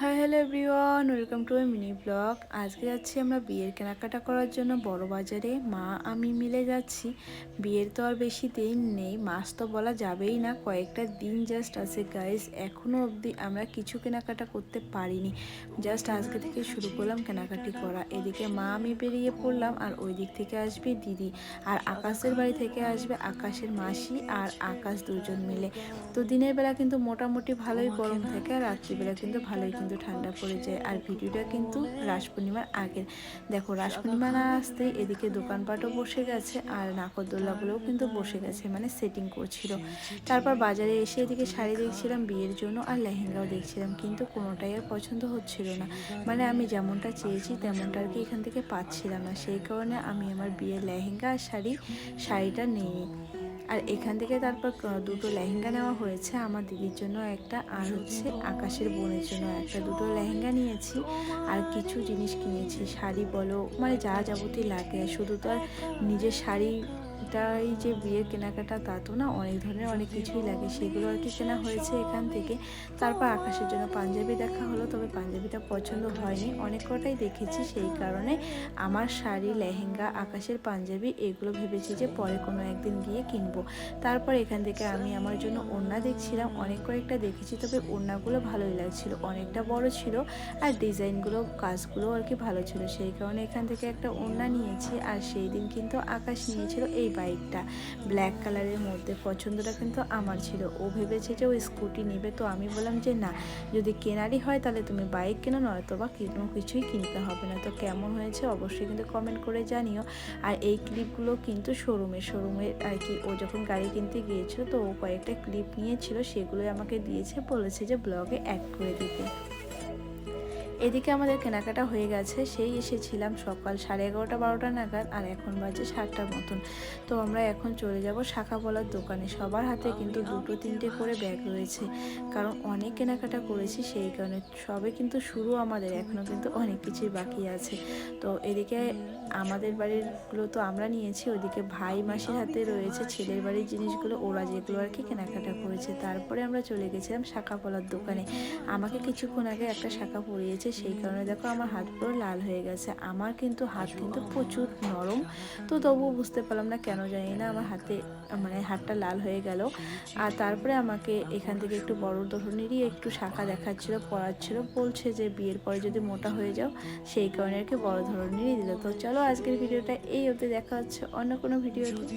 Hi hello everyone, welcome to A mini blog. আজকে যাচ্ছি আমরা বিয়ের কেনাকাটা করার জন্য বড় বাজারে। মা আমি মিলে যাচ্ছি। বিয়ের তো আর বেশি দিন নেই, মাস তো বলা যাবেই না, কয়েকটা দিন জাস্ট আছে গাইস। এখনও অবধি আমরা কিছু কেনাকাটা করতে পারিনি, জাস্ট আজকে থেকে শুরু করলাম কেনাকাটি করা। এদিকে মা আমি বেরিয়ে পড়লাম, আর ওই দিক থেকে আসবে দিদি, আর আকাশের বাড়ি থেকে আসবে আকাশের মাসি আর আকাশ, দুজন মিলে। তো দিনের বেলা কিন্তু মোটামুটি ভালোই গরম থাকে, আর রাত্রিবেলা কিন্তু ভালোই কিন্তু ঠান্ডা পড়ে যায়। আর ভিডিওটা কিন্তু রাস পূর্ণিমার আগের। দেখো, রাস পূর্ণিমা না আসতেই এদিকে দোকানপাটও বসে গেছে, আর নাকরদোল্লাগুলোও কিন্তু বসে গেছে, মানে সেটিং করছিল। তারপর বাজারে এসে এদিকে শাড়ি দেখছিলাম বিয়ের জন্য, আর লেহেঙ্গাও দেখছিলাম, কিন্তু কোনোটাই আর পছন্দ হচ্ছিল না। মানে আমি যেমনটা চেয়েছি তেমনটা আর কি এখান থেকে পাচ্ছিলাম না, সেই কারণে আমি আমার বিয়ের লেহেঙ্গা আর শাড়িটা নিইনি। আর এখান থেকে তারপর দুটো লেহেঙ্গা নেওয়া হয়েছে, আমার দিদির জন্য একটা, আর হচ্ছে আকাশের বোনের জন্য একটা। দুটো লেহেঙ্গা নিয়েছি, আর কিছু জিনিস কিনেছি, শাড়ি বলো, মানে যা যাবতীয় লাগে। শুধু তো আর নিজের শাড়িটাই যে বিয়ের কেনাকাটা তা তো না, অনেক ধরনের অনেক কিছুই লাগে, সেগুলো আর কি কেনা হয়েছে এখান থেকে। তারপর আকাশের জন্য পাঞ্জাবি দেখা হলো, তবে পাঞ্জাবিটা পছন্দ হয়নি, অনেক কটাই দেখেছি, সেই কারণে আমার শাড়ি, লেহেঙ্গা, আকাশের পাঞ্জাবি এগুলো ভেবেছি যে পরে কোনো একদিন গিয়ে কিনবো। তারপর এখান থেকে আমি আমার জন্য ওড়না দেখছিলাম, অনেক কয়েকটা দেখেছি, তবে ওড়নাগুলো ভালোই লাগছিল, অনেকটা বড় ছিল, আর ডিজাইনগুলো কাজগুলো আর কি ভালো ছিল, সেই কারণে এখান থেকে একটা ওড়না নিয়েছি। আর সেই দিন কিন্তু আকাশ নিয়েছিল এই বাইকটা ব্ল্যাক কালারের মধ্যে, পছন্দটা কিন্তু আমার ছিল। ও ভেবেছে যে ও স্কুটি নেবে, তো আমি বললাম যে না, যদি কেনারই হয় তাহলে তুমি বাইক কেনো, নয়তো বা কোনো কিছুই কিনতে হবে না। তো কেমন হয়েছে অবশ্যই কিন্তু কমেন্ট করে জানিও। আর এই ক্লিপগুলো কিন্তু শোরুমের আর কি, ও যখন গাড়ি কিনতে গিয়েছিল তো ও কয়েকটা ক্লিপ নিয়েছিল, সেগুলোই আমাকে দিয়েছে, বলেছে যে ব্লগে অ্যাড করে দিতে। এদিকে আমাদের কেনাকাটা হয়ে গেছে, সেই এসেছিলাম সকাল 11:30-12টা নাগাদ, আর এখন বাজে 7টার মতন। তো আমরা এখন চলে যাব শাখা পলার দোকানে। সবার হাতে কিন্তু 2-3টে করে ব্যাগ রয়েছে, কারণ অনেক কেনাকাটা করেছি, সেই কারণে সবে কিন্তু শুরু আমাদের, এখনও কিন্তু অনেক কিছুই বাকি আছে। তো এদিকে আমাদের বাড়িরগুলো তো আমরা নিয়েছি, ওইদিকে ভাই মাসির হাতে রয়েছে ছেলের বাড়ির জিনিসগুলো, ওরা যেগুলো আর কি কেনাকাটা করেছে। তারপরে আমরা চলে গেছিলাম শাখা পলার দোকানে। আমাকে কিছুক্ষণ আগে একটা শাখা পরিয়েছে, সেই কারণে দেখো আমার হাত পুরো লাল হয়ে গেছে। আমার কিন্তু হাত কিন্তু প্রচুর নরম, তো তবুও বুঝতে পারলাম না কেন জানি না আমার হাতে, মানে হাতটা লাল হয়ে গেল। আর তারপরে আমাকে এখান থেকে একটু বড় ধরনেরই একটু শাখা দেখাচ্ছিল, পরাচ্ছিল, বলছে যে বিয়ের পরে যদি মোটা হয়ে যাও, সেই কারণে আর কি বড় ধরনেরই দিল। তো চলো আজকের ভিডিওটা এই অবধি, দেখা হচ্ছে অন্য কোনো ভিডিওতে।